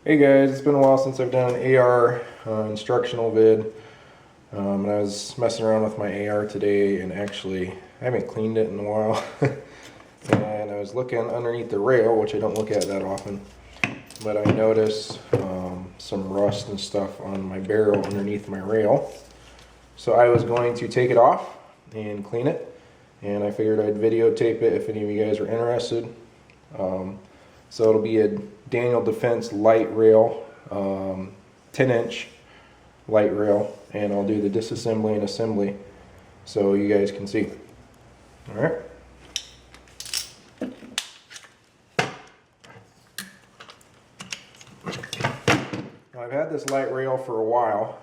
Hey guys, it's been a while since I've done an AR instructional vid, and I was messing around with my AR today, and actually I haven't cleaned it in a while. And I was looking underneath the rail, which I don't look at that often, but I noticed some rust and stuff on my barrel underneath my rail. So I was going to take it off and clean it, and I figured I'd videotape it if any of you guys are interested. So it'll be a Daniel Defense Lite Rail, 10-inch light rail, and I'll do the disassembly and assembly so you guys can see. All right. Now I've had this light rail for a while.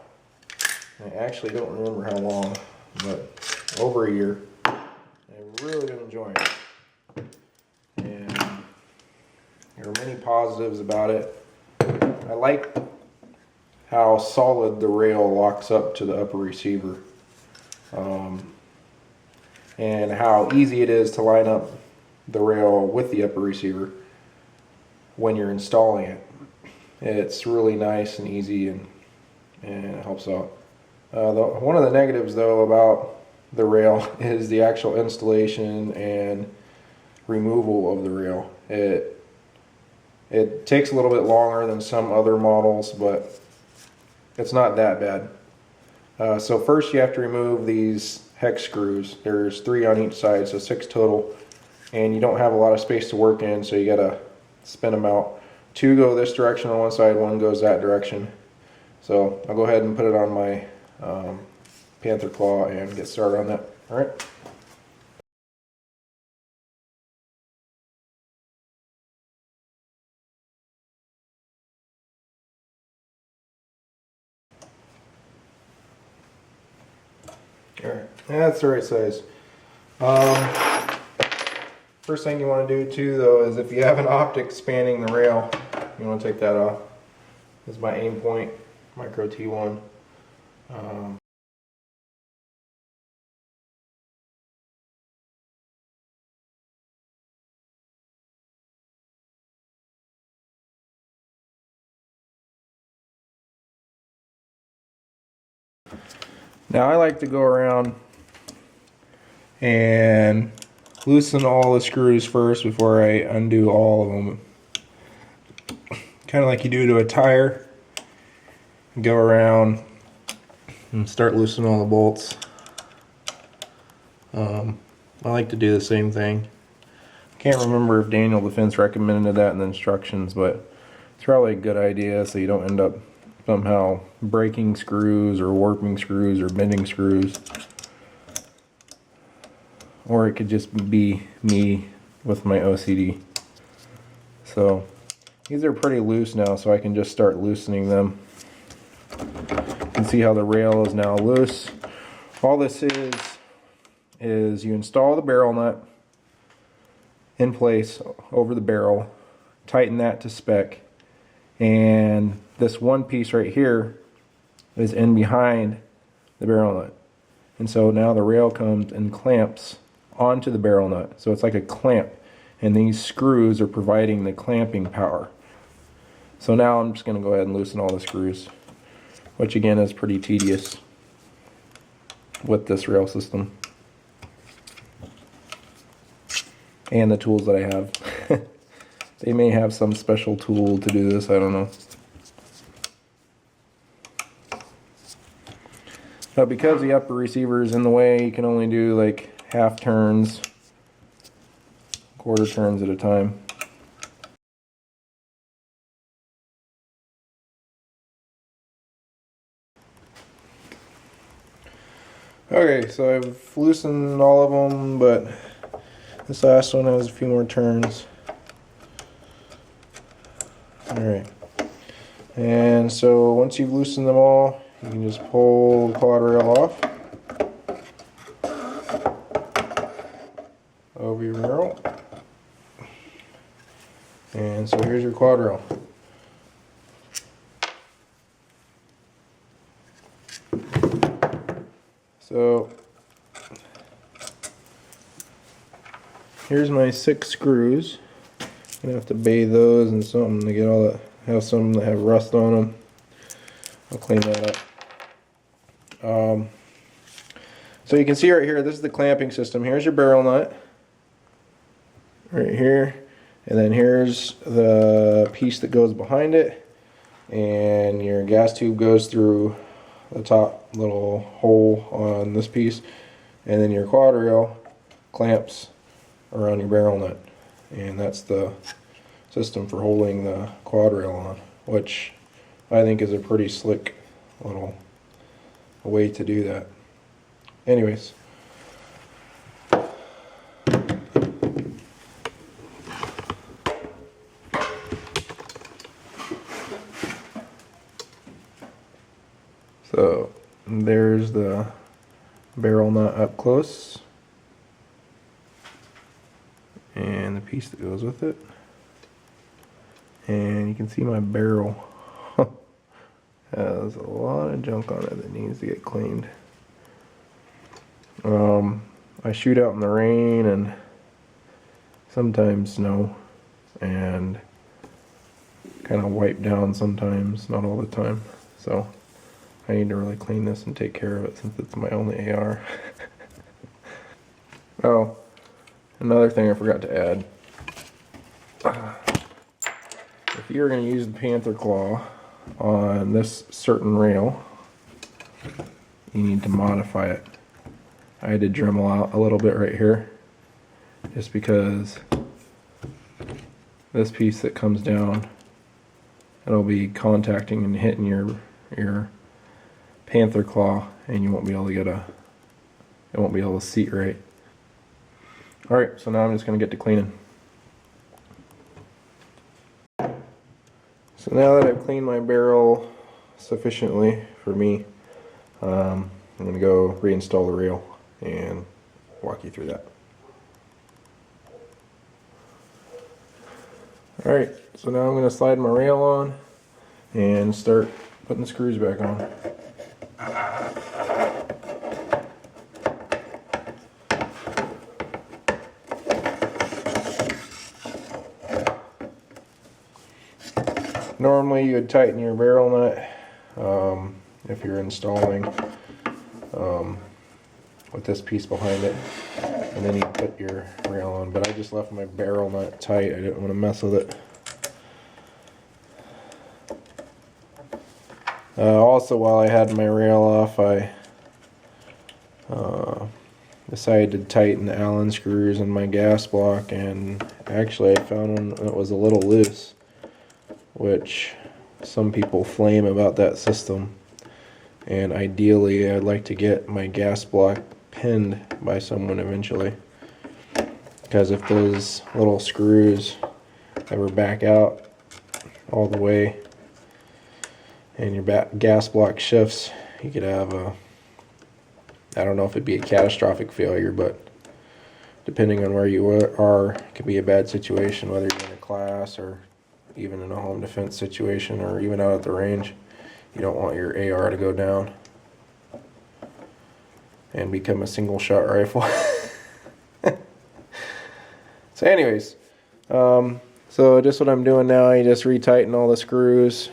I actually don't remember how long, but over a year. I've really been enjoying it. And there are many positives about it. I like how solid the rail locks up to the upper receiver, and how easy it is to line up the rail with the upper receiver when you're installing it. It's really nice and easy, and it helps out. One of the negatives though about the rail is the actual installation and removal of the rail. It takes a little bit longer than some other models, but it's not that bad. So first you have to remove these hex screws. There's 3 on each side, so 6 total, and you don't have a lot of space to work in, so you gotta spin them out. 2 go this direction on one side, 1 goes that direction. So I'll go ahead and put it on my Panther Claw and get started on that. All right. Alright, that's the right size. First thing you want to do too though is if you have an optic spanning the rail, you want to take that off. This is my aim point, micro T1. Now I like to go around and loosen all the screws first before I undo all of them. Kind of like you do to a tire. Go around and start loosening all the bolts. I like to do the same thing. I can't remember if Daniel Defense recommended that in the instructions, but it's probably a good idea so you don't end up somehow breaking screws or warping screws or bending screws. Or it could just be me with my OCD. So these are pretty loose now, so I can just start loosening them. You can see how the rail is now loose. All this is you install the barrel nut in place over the barrel, tighten that to spec, and this one piece right here is in behind the barrel nut. And so now the rail comes and clamps onto the barrel nut. So it's like a clamp, and these screws are providing the clamping power. So now I'm just going to go ahead and loosen all the screws, which again is pretty tedious with this rail system and the tools that I have. They may have some special tool to do this, I don't know. But because the upper receiver is in the way, you can only do like half turns, quarter turns at a time. Okay, so I've loosened all of them, but this last one has a few more turns. Alright, and so once you've loosened them all, you can just pull the quad rail off over your rail. And so here's your quad rail. So here's my 6 screws. I'm gonna have to bathe those in something to get all that have some that have rust on them. I'll clean that up. So you can see right here, this is the clamping system. Here's your barrel nut right here, and then here's the piece that goes behind it, and your gas tube goes through the top little hole on this piece, and then your quad rail clamps around your barrel nut, and that's the system for holding the quad rail on, which I think is a pretty slick little way to do that. Anyways, so there's the barrel nut up close and the piece that goes with it, and you can see my barrel has a lot of junk on it that needs to get cleaned. I shoot out in the rain and sometimes snow, and kind of wipe down sometimes, not all the time. So I need to really clean this and take care of it since it's my only AR. Oh, another thing I forgot to add. If you're going to use the Panther Claw on this certain rail, you need to modify it. I had to Dremel out a little bit right here, just because this piece that comes down, it'll be contacting and hitting your Panther Claw, and you won't be able to get it won't be able to seat right. All right, so now I'm just going to get to cleaning. So now that I've cleaned my barrel sufficiently for me, I'm going to go reinstall the rail and walk you through that. Alright, so now I'm going to slide my rail on and start putting the screws back on. Normally you would tighten your barrel nut if you're installing with this piece behind it, and then you put your rail on, but I just left my barrel nut tight. I didn't want to mess with it. Also, while I had my rail off, I decided to tighten the Allen screws in my gas block, and actually I found one that was a little loose, which some people flame about that system. And ideally I'd like to get my gas block pinned by someone eventually, because if those little screws ever back out all the way and your gas block shifts, you could have a, I don't know if it'd be a catastrophic failure, but depending on where you are, it could be a bad situation, whether you're in a class or even in a home defense situation or even out at the range. You don't want your AR to go down and become a single shot rifle. So anyways, so just what I'm doing now, I just retighten all the screws,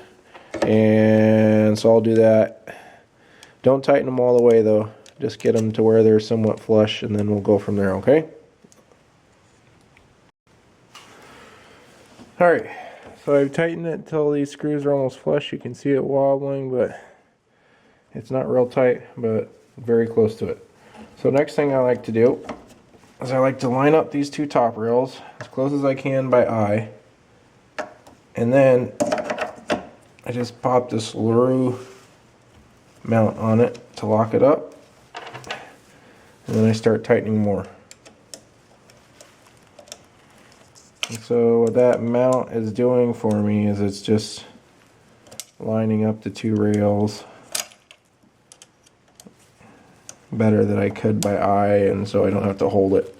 and so I'll do that. Don't tighten them all the way though, just get them to where they're somewhat flush, and then we'll go from there, okay? Alright, so I've tightened it until these screws are almost flush. You can see it wobbling, but it's not real tight, but very close to it. So next thing I like to do is I like to line up these two top rails as close as I can by eye, and then I just pop this LaRue mount on it to lock it up, and then I start tightening more. And so what that mount is doing for me is it's just lining up the two rails better than I could by eye, and so I don't have to hold it.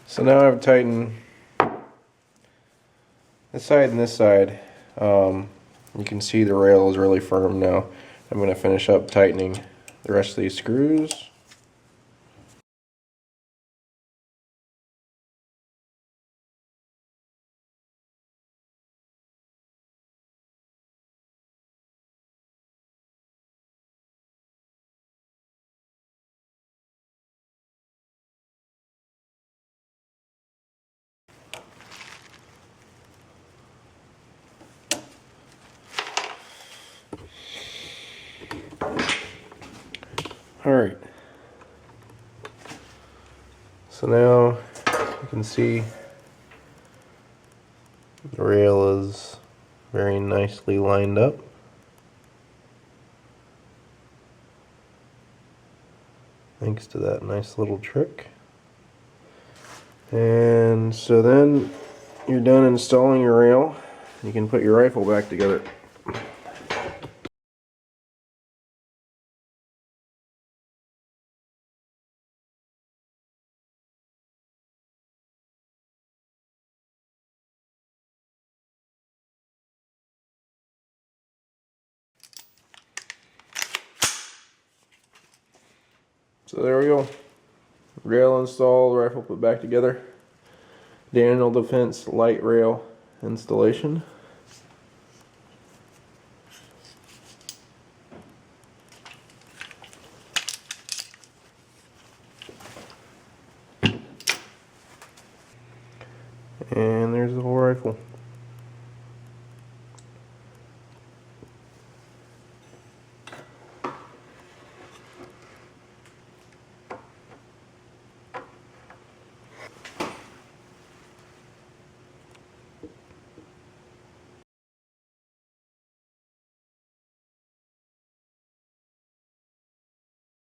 So now I've tightened this side and this side. You can see the rail is really firm now. I'm going to finish up tightening the rest of these screws. Alright, so now you can see the rail is very nicely lined up. Thanks to that nice little trick. And so then you're done installing your rail. You can put your rifle back together. So there we go. Rail installed, rifle put back together. Daniel Defense Lite Rail installation. And there's the whole rifle.